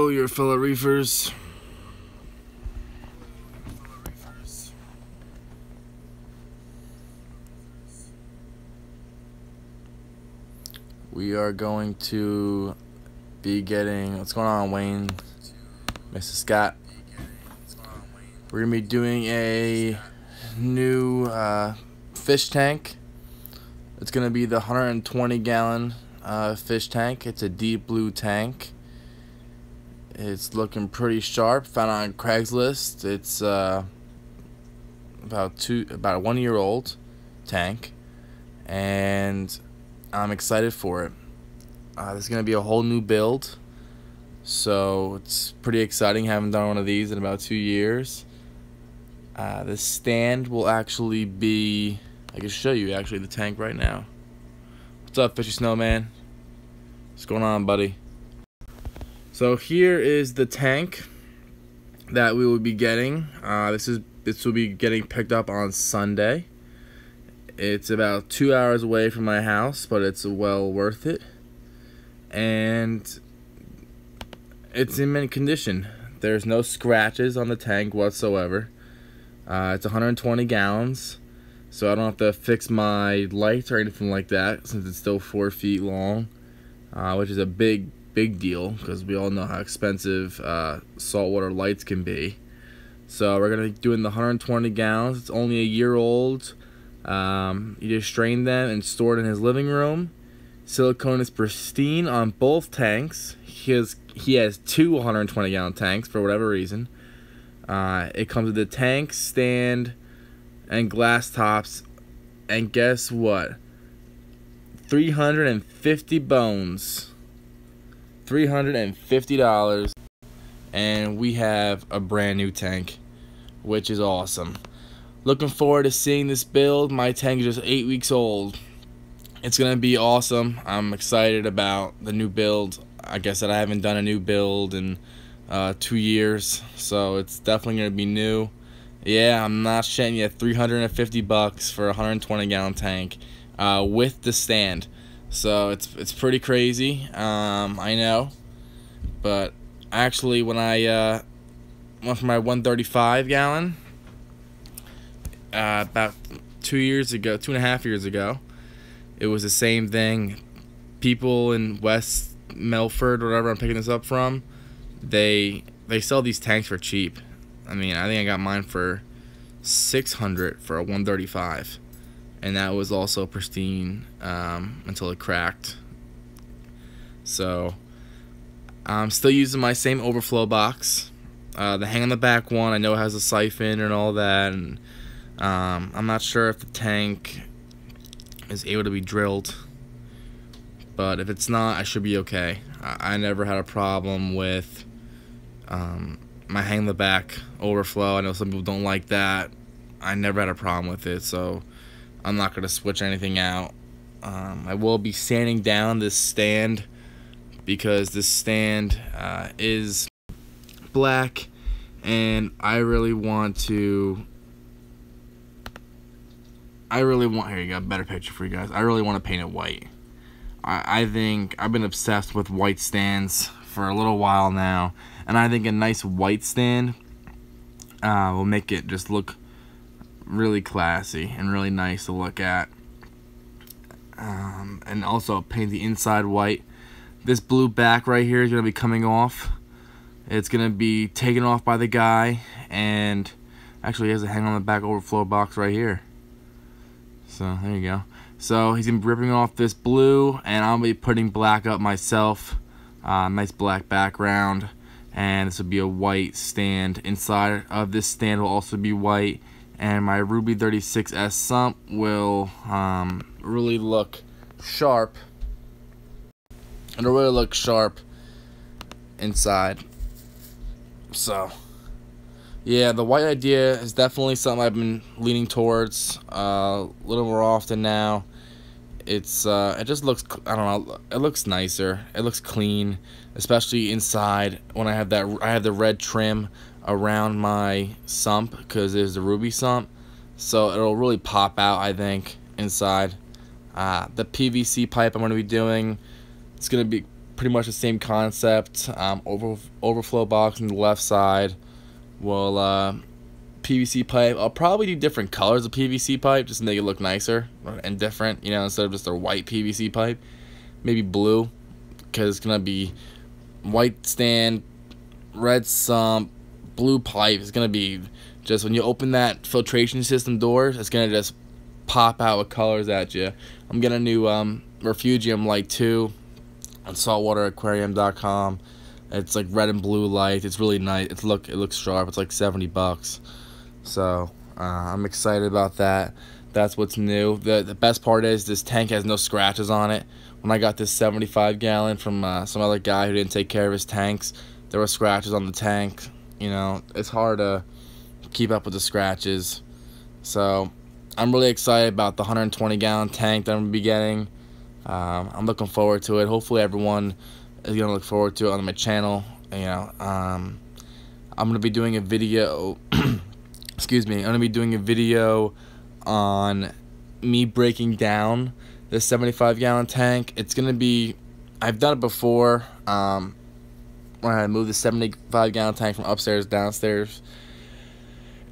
Hello, your fellow reefers. We are going to be getting, what's going on, Wayne? Mr. Scott. We're going to be doing a new fish tank. It's going to be the 120-gallon fish tank. It's a deep blue tank. It's looking pretty sharp. Found it on Craigslist. It's about a 1 year old tank, and I'm excited for it. This is gonna be a whole new build, so it's pretty exciting. Haven't done one of these in about 2 years. This stand will actually be, I can show you actually the tank right now. What's up, Fishy Snowman? What's going on, buddy? So here is the tank that we will be getting. This will be getting picked up on Sunday. It's about 2 hours away from my house, but it's well worth it. And it's in mint condition. There's no scratches on the tank whatsoever. It's 120 gallons, so I don't have to fix my lights or anything like that, since it's still 4 feet long, which is a big deal, because we all know how expensive saltwater lights can be. So we're gonna be doing the 120 gallons. It's only a year old. You just strain them and store it in his living room. Silicone is pristine on both tanks. He has two 120-gallon tanks for whatever reason. It comes with the tank, stand, and glass tops. And guess what? 350 bones. $350. And we have a brand new tank, which is awesome. Looking forward to seeing this build. My tank is just 8 weeks old. It's gonna be awesome. I'm excited about the new build. Like I said, I haven't done a new build in 2 years, so it's definitely gonna be new. Yeah, I'm not shitting you. $350 for a 120-gallon tank with the stand. So it's pretty crazy. I know, but actually, when I went for my 135-gallon about 2.5 years ago, it was the same thing. People in West Melford, wherever I'm picking this up from, they sell these tanks for cheap. I mean, I think I got mine for $600 for a 135, and that was also pristine until it cracked. So I'm still using my same overflow box. The hang on the back one, I know it has a siphon and all that, and I'm not sure if the tank is able to be drilled, but if it's not, I should be okay. I never had a problem with my hang on the back overflow. I know some people don't like that. I never had a problem with it, so I'm not going to switch anything out. I will be sanding down this stand, because this stand is black, and I really want, here you go, better picture for you guys. I really want to paint it white. I think I've been obsessed with white stands for a little while now, and I think a nice white stand will make it just look really classy and really nice to look at. And also paint the inside white. This blue back right here is going to be coming off. It's going to be taken off by the guy, and actually he has a hang on the back overflow box right here. So there you go. So he's going to be ripping off this blue, and I'll be putting black up myself. Nice black background, and this will be a white stand. Inside of this stand will also be white, and my Ruby 36S sump will really look sharp. It'll really look sharp inside. So yeah, the white idea is definitely something I've been leaning towards a little more often now. It just looks, I don't know, it looks nicer. It looks clean, especially inside when I have the red trim around my sump, because there's the Ruby sump, so it'll really pop out, I think, inside. The PVC pipe I'm going to be doing, it's going to be pretty much the same concept. Overflow box on the left side will PVC pipe. I'll probably do different colors of PVC pipe just to make it look nicer and different, you know, instead of just a white PVC pipe. Maybe blue, because it's gonna be white stand, red sump, blue pipe. It's gonna be just, when you open that filtration system door, it's gonna just pop out with colors at you. I'm getting a new Refugium Light 2 on saltwateraquarium.com. It's like red and blue light. It's really nice. It looks sharp. It's like $70. So I'm excited about that. That's what's new. The best part is this tank has no scratches on it. When I got this 75 gallon from some other guy who didn't take care of his tanks, there were scratches on the tank. You know, it's hard to keep up with the scratches. So I'm really excited about the 120 gallon tank that I'm gonna be getting. I'm looking forward to it. Hopefully everyone is gonna look forward to it on my channel. You know, I'm gonna be doing a video. Excuse me. I'm gonna be doing a video on me breaking down this 75 gallon tank. It's gonna be, I've done it before. When I moved the 75 gallon tank from upstairs to downstairs,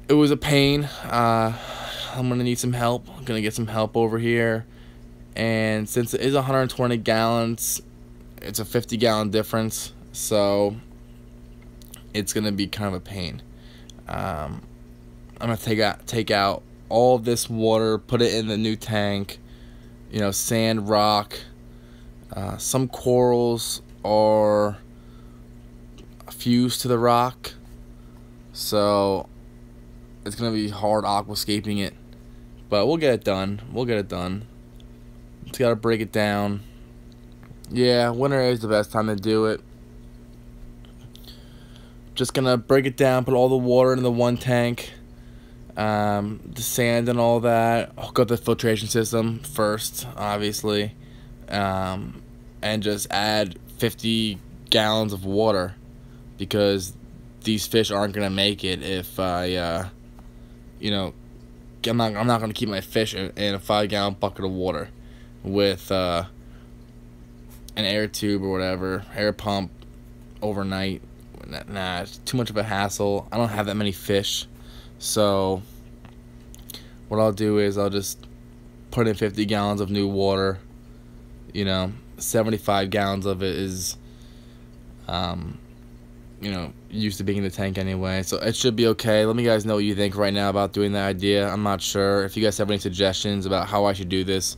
it was a pain. I'm gonna need some help. I'm gonna get some help over here. And since it is 120 gallons, it's a 50 gallon difference, so it's gonna be kind of a pain. I'm gonna take out all this water, put it in the new tank. You know, sand, rock, some corals are fused to the rock, so it's gonna be hard aquascaping it, but we'll get it done. We'll get it done. Just gotta break it down. Yeah, winter is the best time to do it. Just gonna break it down, put all the water into the one tank, the sand and all that. Hook up the filtration system first, obviously, and just add 50 gallons of water, because these fish aren't gonna make it if I, you know, I'm not gonna keep my fish in a 5 gallon bucket of water with an air tube or whatever, air pump overnight. Nah, it's too much of a hassle. I don't have that many fish, so what I'll do is I'll just put in 50 gallons of new water. You know, 75 gallons of it is, you know, used to being in the tank anyway, so it should be okay. Let me guys know what you think right now about doing that idea. I'm not sure. If you guys have any suggestions about how I should do this,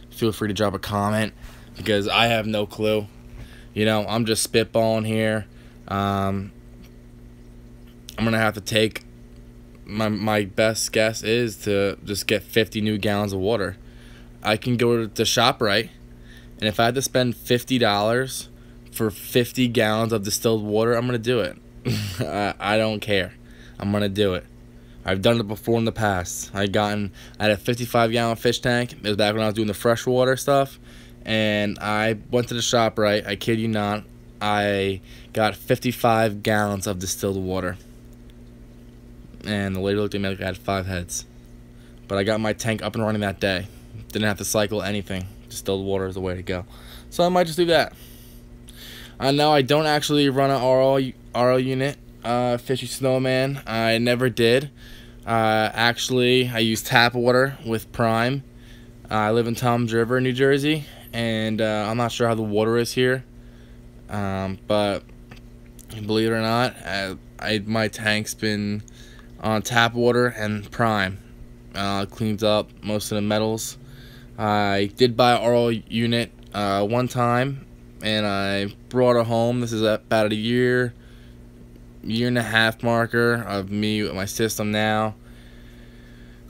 feel free to drop a comment, because I have no clue. You know, I'm just spitballing here. I'm gonna have to take my best guess is to just get 50 new gallons of water. I can go to ShopRite, and if I had to spend $50 for 50 gallons of distilled water, I'm gonna do it. I don't care. I'm gonna do it. I've done it before in the past. I had a 55 gallon fish tank. It was back when I was doing the freshwater stuff, and I went to the ShopRite. I kid you not. I got 55 gallons of distilled water, and the lady looked at me like I had 5 heads. But I got my tank up and running that day. Didn't have to cycle anything. Distilled water is the way to go. So I might just do that. No, I don't actually run an RO unit, Fishy Snowman. I never did. Actually, I use tap water with Prime. I live in Toms River, New Jersey, and I'm not sure how the water is here. But believe it or not, my tank's been on tap water and Prime. Cleans up most of the metals. I did buy an RO unit one time, and I brought it home. This is about a year and a half marker of me with my system now.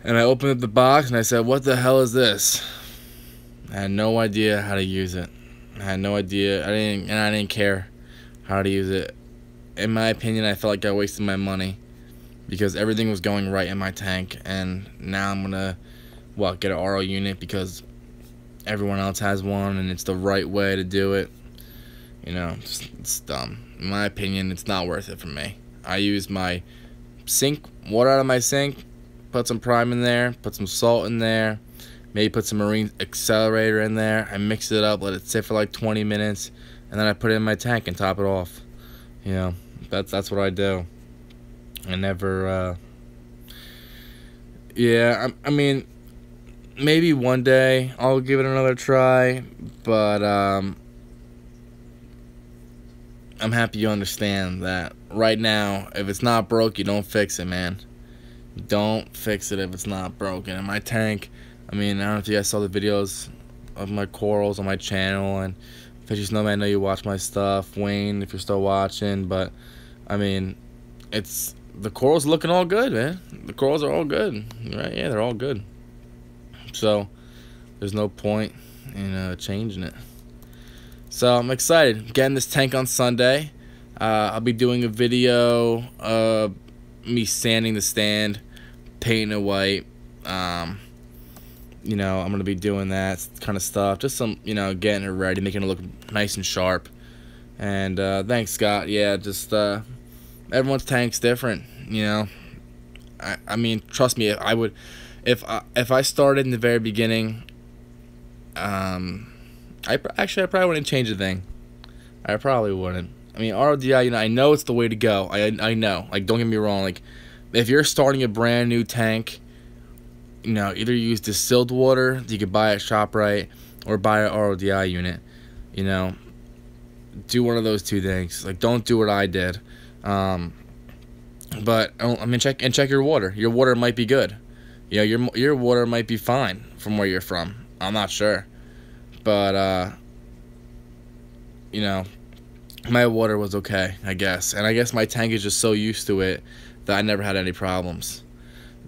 And I opened up the box and I said, what the hell is this? I had no idea how to use it. I had no idea. I didn't care how to use it. In my opinion, I felt like I wasted my money, because everything was going right in my tank, and now I'm gonna, well, get an RO unit because everyone else has one and it's the right way to do it. You know, it's dumb. In my opinion, it's not worth it for me. I use my sink, water out of my sink, put some Prime in there, put some salt in there, maybe put some marine accelerator in there. I mix it up, let it sit for like 20 minutes, and then I put it in my tank and top it off. You know, that's what I do. I never. Yeah, I mean, maybe one day I'll give it another try, but I'm happy you understand that right now, if it's not broke, you don't fix it, man. Don't fix it if it's not broken. In my tank, I mean, I don't know if you guys saw the videos of my corals on my channel, and Fishy Snowman, I know you watch my stuff. Wayne, if you're still watching, but I mean, the corals looking all good, man. The corals are all good, right? Yeah, they're all good. So there's no point in changing it. So I'm excited. Getting this tank on Sunday. I'll be doing a video of me sanding the stand, painting it white. You know, I'm gonna be doing that kind of stuff. Just some, you know, getting it ready, making it look nice and sharp. And thanks, Scott. Yeah, just everyone's tank's different. You know, I mean, trust me. If I started in the very beginning, I probably wouldn't change a thing. I probably wouldn't. I mean, RODI, you know, I know it's the way to go. I know. Like, don't get me wrong. Like, if you're starting a brand new tank, you know, either use distilled water that you could buy at ShopRite or buy an RODI unit. You know, do one of those two things. Like, don't do what I did. But I mean, check your water. Your water might be good. You know, your water might be fine from where you're from. I'm not sure, but you know, my water was okay, I guess. And I guess my tank is just so used to it that I never had any problems.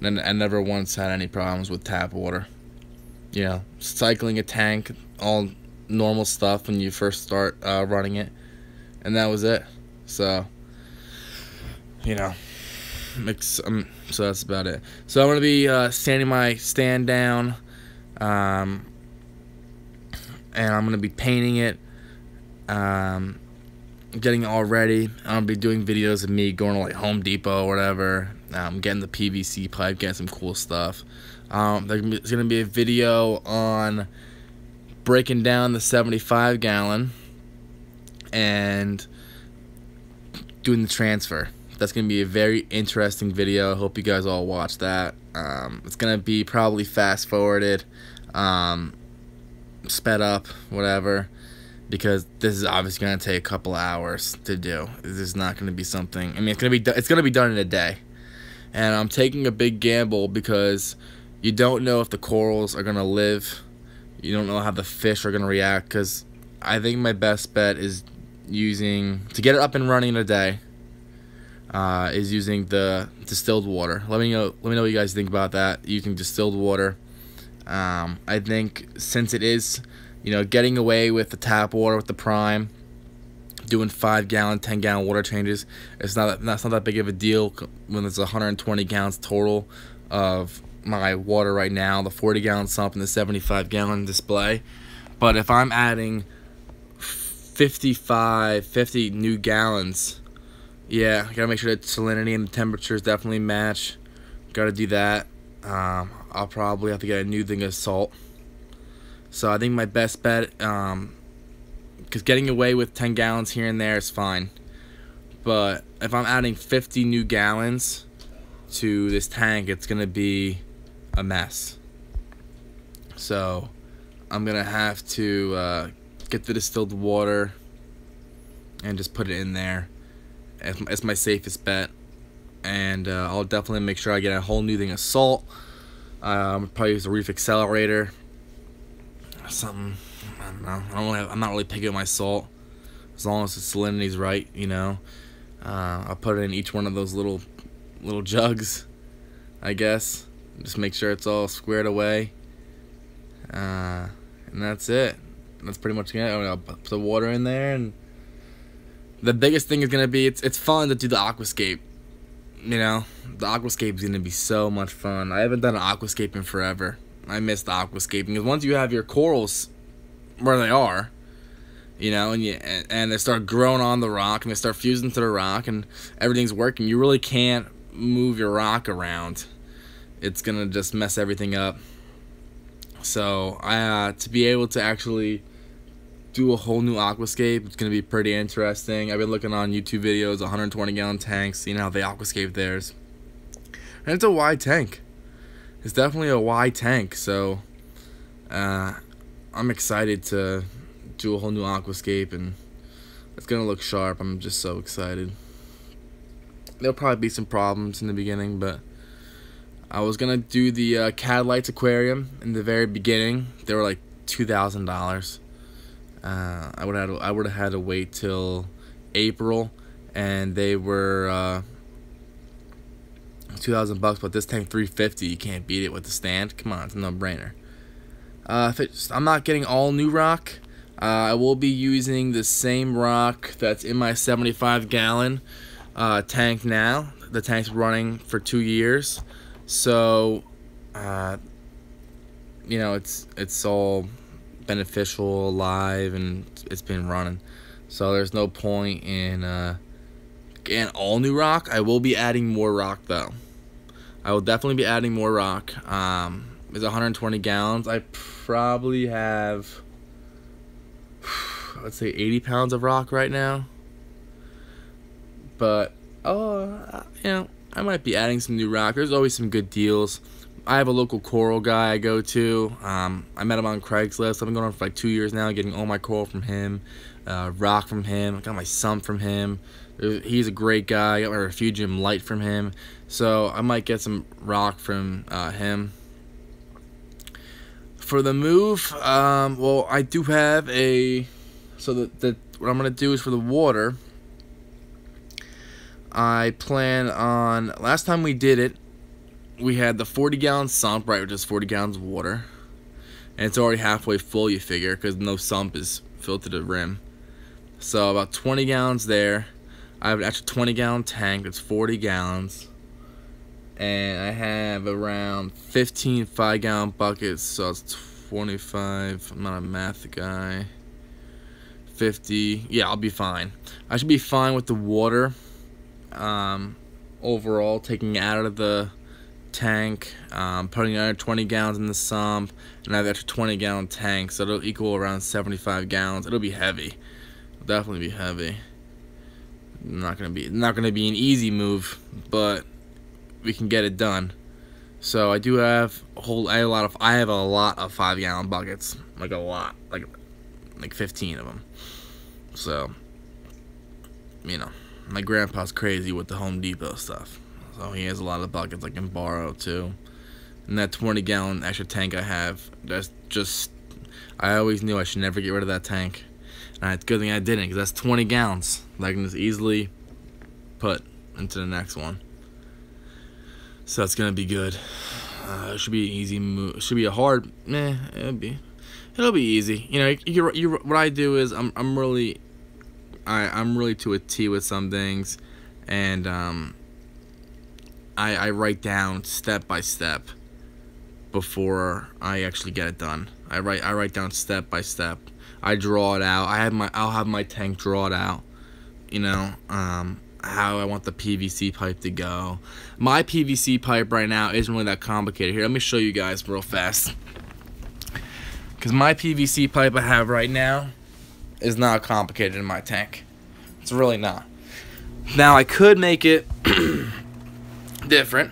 And I never once had any problems with tap water. You know, cycling a tank, all normal stuff when you first start running it, and that was it. So, you know, so that's about it. So I'm gonna be sanding my stand down, and I'm gonna be painting it, getting it all ready. I'll be doing videos of me going to like Home Depot or whatever, getting the PVC pipe, getting some cool stuff. There's gonna be a video on breaking down the 75-gallon and doing the transfer. That's gonna be a very interesting video. I hope you guys all watch that. It's gonna be probably fast forwarded, sped up, whatever, because this is obviously gonna take a couple hours to do. This is not gonna be something. I mean, it's gonna be done in a day, and I'm taking a big gamble because you don't know if the corals are gonna live. You don't know how the fish are gonna react. Because I think my best bet is to get it up and running in a day. Is using the distilled water. Let me know what you guys think about that. Using distilled water. I think since it is, you know, getting away with the tap water with the prime, doing 5-gallon, 10-gallon water changes, that's not that big of a deal when there's 120 gallons total of my water right now, the 40-gallon sump and the 75-gallon display. But if I'm adding 50 new gallons, yeah, gotta make sure that salinity and the temperatures definitely match. Gotta do that. I'll probably have to get a new thing of salt. So I think my best bet, because getting away with 10 gallons here and there is fine. But if I'm adding 50 new gallons to this tank, it's gonna be a mess. So I'm gonna have to get the distilled water and just put it in there. It's my safest bet. And I'll definitely make sure I get a whole new thing of salt. Probably use a reef accelerator. Something, I don't know. I'm not really picky with my salt, as long as the salinity's right, you know. I'll put it in each one of those little jugs, I guess. Just make sure it's all squared away. And that's it. That's pretty much it. I'll put the water in there, and the biggest thing is gonna be it's fun to do the aquascape. You know, the aquascape is gonna be so much fun. I haven't done an aquascape in forever. I miss the aquascaping, because once you have your corals where they are, you know, and they start growing on the rock and they start fusing to the rock and everything's working, you really can't move your rock around. It's gonna just mess everything up. So to be able to actually do a whole new aquascape. It's gonna be pretty interesting. I've been looking on YouTube videos, 120-gallon tanks, seeing how they aquascape theirs, and it's a wide tank. It's definitely a wide tank, so I'm excited to do a whole new aquascape, and it's gonna look sharp. I'm just so excited. There'll probably be some problems in the beginning, but I was gonna do the Cad Lights aquarium in the very beginning. They were like $2,000. I would have had to wait till April, and they were $2,000. But this tank $350. You can't beat it with the stand. Come on, it's a no-brainer. I'm not getting all new rock. I will be using the same rock that's in my 75-gallon tank now. The tank's running for 2 years, so you know, it's all beneficial, alive, and it's been running. So there's no point in getting all new rock. I will be adding more rock though. I will definitely be adding more rock. It's 120 gallons. I probably have, let's say, 80 pounds of rock right now. But you know, I might be adding some new rock. There's always some good deals. I have a local coral guy I go to. I met him on Craigslist. I've been going on for like 2 years now, getting all my coral from him, rock from him. I got my sump from him. He's a great guy. I got my refugium light from him. So I might get some rock from him. For the move, well, I do have a, so what I'm going to do is for the water, I plan on, last time we did it, we had the 40-gallon sump, right, which is 40 gallons of water. And it's already halfway full, you figure, because no sump is filled to the rim. So about 20 gallons there. I have an extra 20-gallon tank that's 40 gallons. And I have around 15 5-gallon buckets, so it's 25. I'm not a math guy. 50. Yeah, I'll be fine. I should be fine with the water. Overall, taking it out of the tank, putting another 20 gallons in the sump, and I have extra 20-gallon tank, so it'll equal around 75 gallons. It'll be heavy. It'll definitely be heavy. Not gonna be an easy move, but we can get it done. So I do have I have a lot of 5-gallon buckets, like a lot, like 15 of them. So, you know, my grandpa's crazy with the Home Depot stuff, so he has a lot of buckets I can borrow too. And that 20-gallon extra tank I have, that's just, I always knew I should never get rid of that tank. And it's a good thing I didn't, because that's 20 gallons that I can just easily put into the next one. So it's gonna be good. It should be an easy move. It should be a hard, it'll be easy. You know, what I do is I'm really to a T with some things, and I write down step by step before I actually get it done. I write down step by step. I draw it out. I'll have my tank draw it out. You know, how I want the PVC pipe to go. My PVC pipe right now isn't really that complicated. Here, let me show you guys real fast. Because my PVC pipe I have right now is not complicated in my tank. It's really not. Now, I could make it different.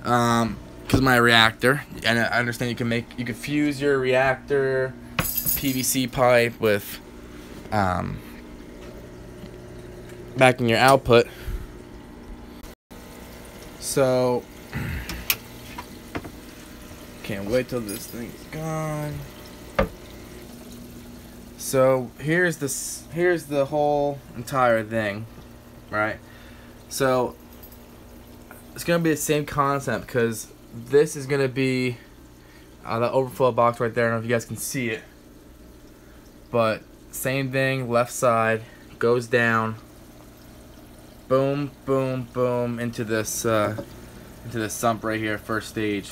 Because my reactor, and I understand you can fuse your reactor PVC pipe with back in your output. So can't wait till this thing's gone. So here's the whole entire thing, right? So it's gonna be the same concept, because this is gonna be the overflow box right there. I don't know if you guys can see it, but same thing, left side goes down, boom, boom, boom, into this sump right here, first stage.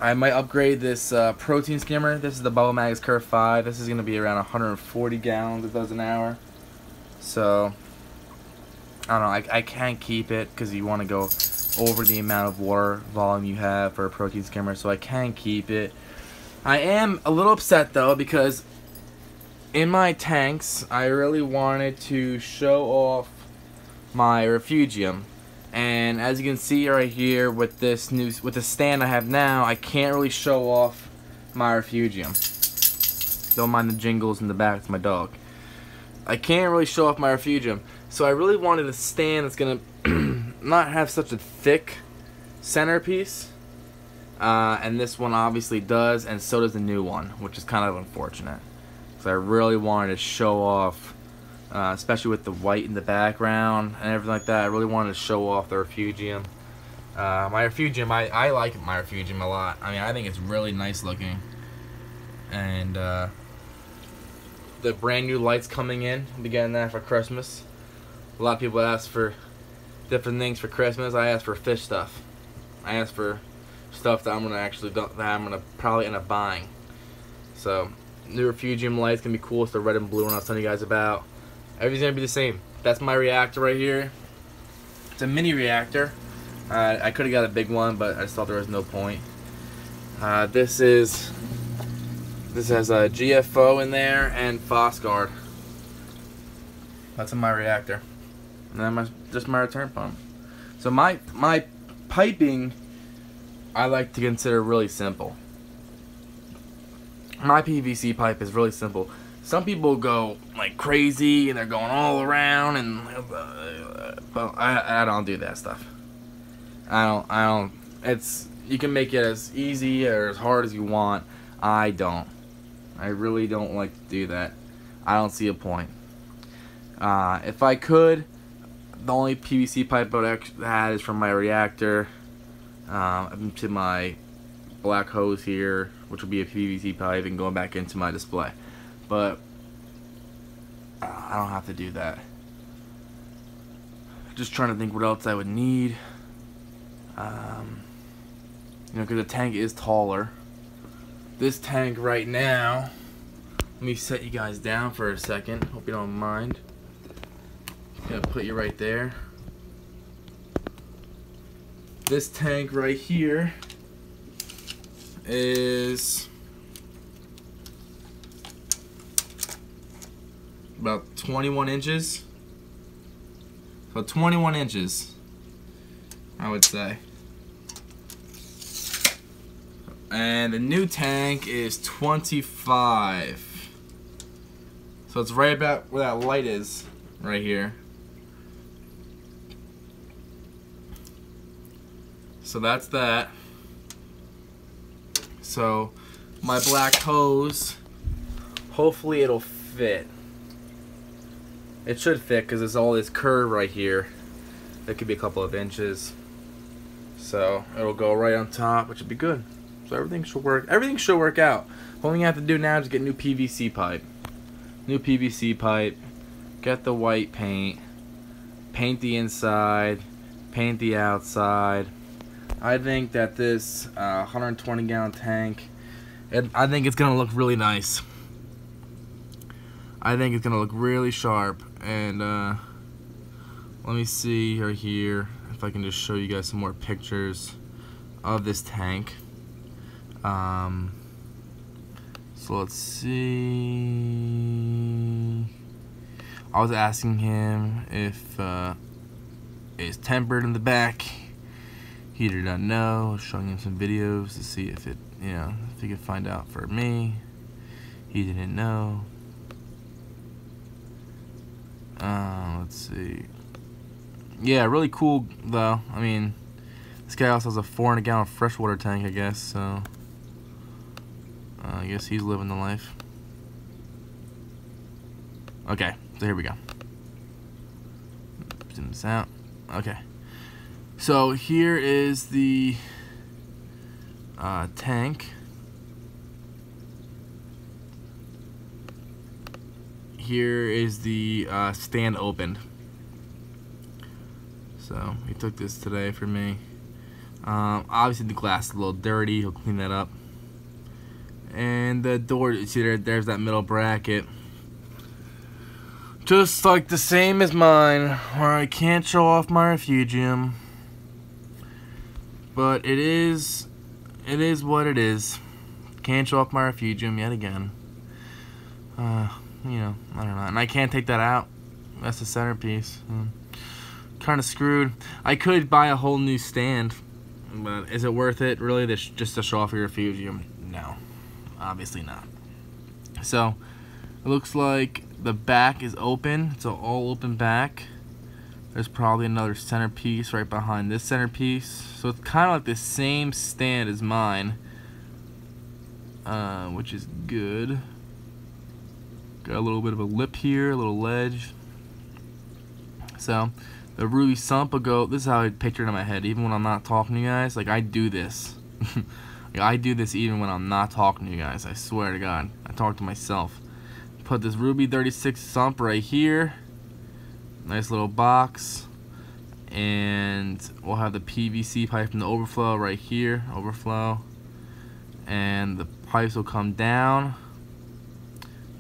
I might upgrade this protein skimmer. This is the Bubble Mags Curve 5. This is going to be around 140 gallons it does an hour. So, I don't know, I can't keep it because you want to go over the amount of water volume you have for a protein skimmer, so I can keep it. I am a little upset though, because in my tanks, I really wanted to show off my refugium, and as you can see right here with the stand I have now, I can't really show off my refugium. Don't mind the jingles in the back, it's my dog. I can't really show off my refugium, so I really wanted a stand that's gonna not have such a thick centerpiece, and this one obviously does, and so does the new one, which is kind of unfortunate. So I really wanted to show off, especially with the white in the background and everything like that. I really wanted to show off the refugium. My refugium, I like my refugium a lot. I mean, I think it's really nice looking, and the brand new lights coming in. I'll be getting that for Christmas. A lot of people ask for different things for Christmas. I asked for fish stuff. I asked for stuff that I'm gonna probably end up buying. So new refugium lights gonna be cool. It's the red and blue one I was telling you guys about. Everything's gonna be the same. That's my reactor right here. It's a mini reactor. I could have got a big one, but I just thought there was no point. This has a GFO in there and Phosguard. That's in my reactor. And then just my return pump. So my piping, I like to consider really simple. My PVC pipe is really simple. Some people go like crazy and they're going all around, and but I don't do that stuff. I don't. You can make it as easy or as hard as you want. I don't. I really don't like to do that. I don't see a point. If I could, the only PVC pipe I would have is from my reactor to my black hose here, which will be a PVC pipe, and going back into my display. But I don't have to do that. Just trying to think what else I would need. You know, because the tank is taller. This tank right now, let me set you guys down for a second. Hope you don't mind. Gonna put you right there. This tank right here is about 21 inches. So 21 inches, I would say. And the new tank is 25. So it's right about where that light is, right here. So that's that. So my black hose, hopefully it'll fit. It should fit because there's all this curve right here. That could be a couple of inches. So it'll go right on top, which would be good. So everything should work. Everything should work out. Only you have to do now is get new PVC pipe. New PVC pipe. Get the white paint. Paint the inside. Paint the outside. I think that this 120 gallon tank, I think it's gonna look really nice. I think it's gonna look really sharp. And let me see right here if I can just show you guys some more pictures of this tank. So let's see. I was asking him if it's tempered in the back. He did not know. I was showing him some videos to see if it, you know, if he could find out for me. He didn't know. Let's see. Yeah, really cool though. I mean, this guy also has a 400 gallon freshwater tank, I guess. So I guess he's living the life. Okay, so here we go. Zoom this out. Okay. So here is the tank. Here is the stand opened. So he took this today for me. Obviously the glass is a little dirty. He'll clean that up. And the door, you see there's that middle bracket. Just like the same as mine, where I can't show off my refugium. But it is what it is. Can't show off my refugium yet again. you know, I don't know. And I can't take that out. That's the centerpiece. Kind of screwed. I could buy a whole new stand, but is it worth it really just to show off your Refugium? No, obviously not. So it looks like the back is open. It's an all open back. There's probably another centerpiece right behind this centerpiece. So it's kind of like the same stand as mine, which is good. Got a little bit of a lip here, a little ledge. So the Ruby sump will go. This is how I picture it in my head. Even when I'm not talking to you guys, like I do this. Like, I do this even when I'm not talking to you guys. I swear to God, I talk to myself. Put this Ruby 36 sump right here. Nice little box. And we'll have the PVC pipe from the overflow right here. Overflow. And the pipes will come down.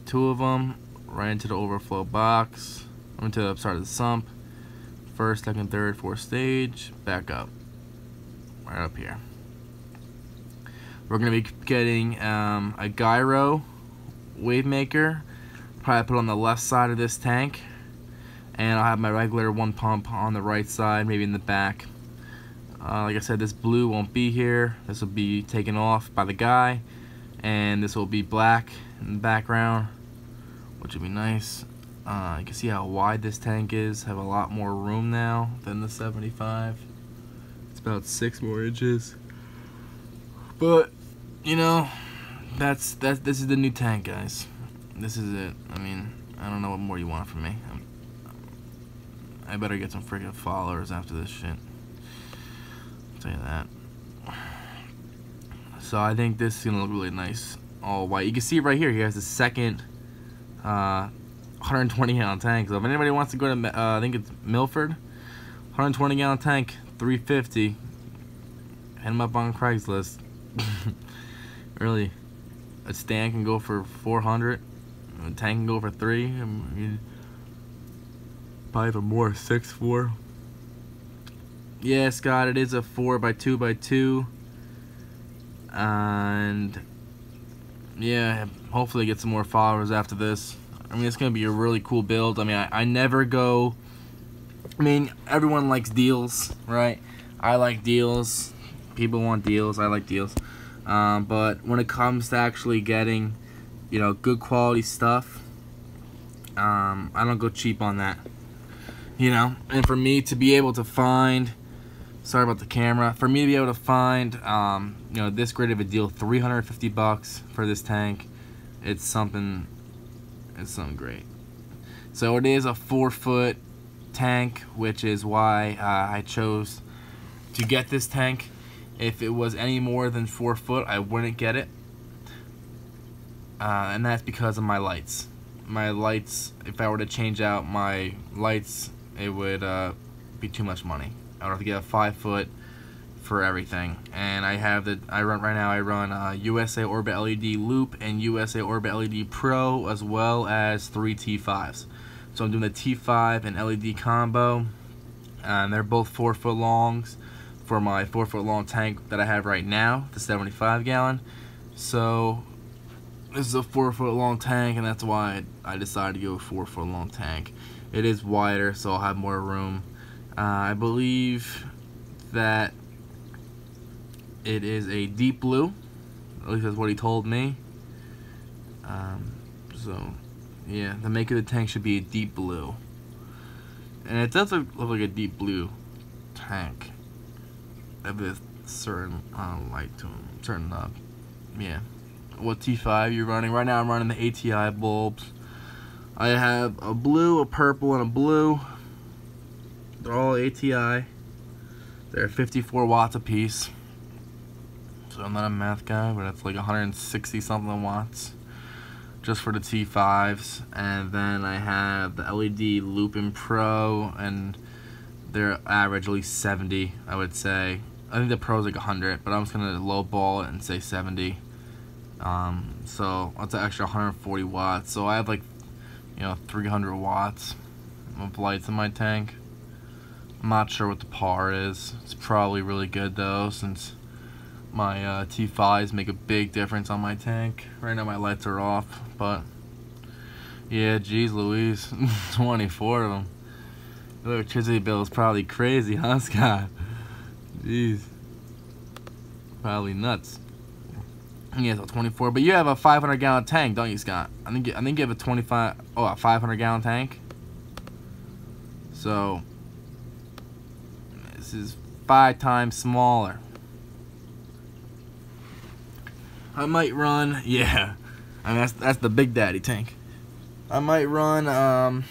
2 of them right into the overflow box. Into the start of the sump. First, second, third, fourth stage. Back up. Right up here. We're going to be getting a gyro wave maker. Probably put on the left side of this tank. And I'll have my regular 1 pump on the right side, maybe in the back. Like I said, this blue won't be here. This will be taken off by the guy. And this will be black in the background, which will be nice. You can see how wide this tank is. Have a lot more room now than the 75. It's about 6 more inches. But you know, this is the new tank, guys. This is it. I mean, I don't know what more you want from me. I better get some freaking followers after this shit. I'll tell you that. So I think this is gonna look really nice, all white. You can see right here. He has the second 120-gallon tank. So if anybody wants to go to, I think it's Milford, 120-gallon tank, $350. Hit him up on Craigslist. Really, a stand can go for $400. A tank can go for $3. I mean, probably for more, 6'4". Yeah, Scott, it is a 4x2x2. And yeah, hopefully get some more followers after this. I mean, it's gonna be a really cool build. I mean, I never go. I mean, everyone likes deals, right? I like deals. People want deals. I like deals. But when it comes to actually getting, you know, good quality stuff, I don't go cheap on that. You know, and for me to be able to find, sorry about the camera, for me to be able to find, you know, this great of a deal, $350 for this tank, it's something great. So it is a 4-foot tank, which is why I chose to get this tank. If it was any more than 4 foot, I wouldn't get it. And that's because of my lights. My lights, if I were to change out my lights, it would be too much money. I would have to get a 5 foot for everything. And I run USA Orbit LED Loop and USA Orbit LED Pro, as well as 3 T5s. So I'm doing the T5 and LED combo. And they're both 4 foot longs for my 4 foot long tank that I have right now, the 75 gallon. So this is a 4 foot long tank, and that's why I decided to go with 4 foot long tank. It is wider, so I'll have more room. I believe that it is a deep blue, at least that's what he told me. So yeah, the make of the tank should be a deep blue, and it does look like a deep blue tank. Of a certain light to them, certain yeah. What T5 you're running? Right now I'm running the ATI bulbs. I have a blue, a purple, and a blue. They're all ATI. They're 54 watts a piece. So I'm not a math guy, but it's like 160 something watts just for the T5s. And then I have the LED Lupin Pro, and they're average at least 70, I would say. I think the Pro's like 100, but I'm just gonna lowball it and say 70. So that's an extra 140 watts. So I have like, you know, 300 watts of lights in my tank. I'm not sure what the par is. It's probably really good though, since my T5s make a big difference on my tank. Right now my lights are off, but Yeah, geez Louise. 24 of them. The electricity bill is probably crazy, huh, Scott? Jeez. Probably nuts. Yeah, so 24. But you have a 500-gallon tank, don't you, Scott? I think you have a 500-gallon tank. So this is 5 times smaller. I might run, yeah. I mean that's the Big Daddy tank. I might run a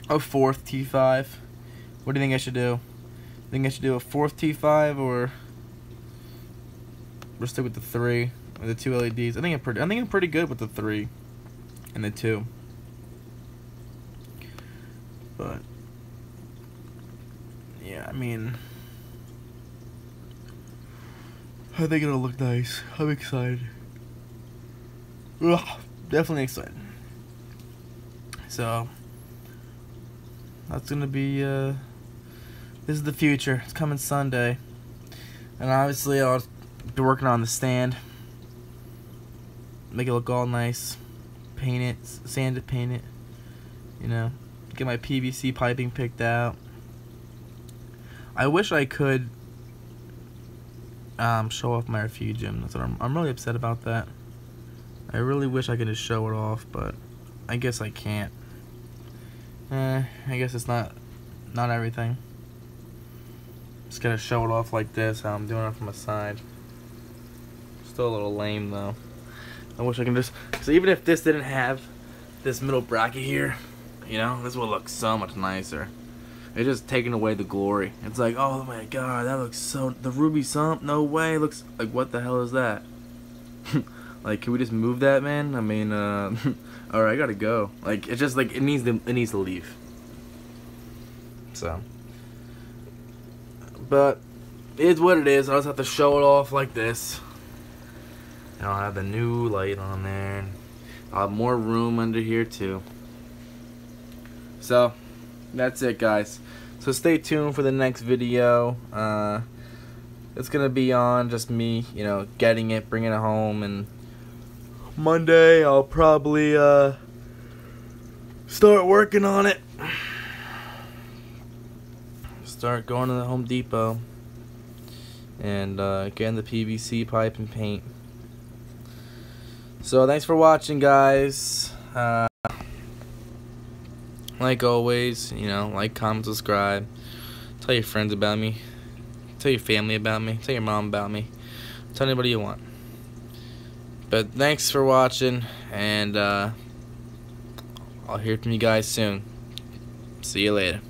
4th T5. What do you think I should do? Think I should do a 4th T5 or we'll stick with the 3 or the 2 LEDs? I think I'm pretty good with the 3 and the 2. But yeah, I mean, I think it'll look nice. I'm excited. Ugh, definitely excited. So that's gonna be this is the future. It's coming Sunday, and obviously I'll be working on the stand, make it look all nice, paint it, sand it, paint it, you know, get my PVC piping picked out. I wish I could show off my refugium. That's what I'm really upset about that. I really wish I could just show it off, but I guess I can't. I guess it's not everything. Just gotta show it off like this, how I'm doing it from the side. Still a little lame though. I wish I can just, so even if this didn't have this middle bracket here, you know, this would look so much nicer. It's just taking away the glory. It's like, oh my god, that looks so, the ruby sump, no way, looks like, what the hell is that? Like, can we just move that, man? I mean, alright, I gotta go. Like, it's just like, it needs to leave. So, but it is what it is. I just have to show it off like this. And I'll have the new light on there. I'll have more room under here too. So that's it, guys. So stay tuned for the next video. It's gonna be on just me, you know, getting it, bringing it home, and Monday I'll probably start working on it. Start going to the Home Depot and getting the PVC pipe and paint. So thanks for watching, guys. Like always, you know, like, comment, subscribe. Tell your friends about me. Tell your family about me. Tell your mom about me. Tell anybody you want. But thanks for watching, and I'll hear from you guys soon. See you later.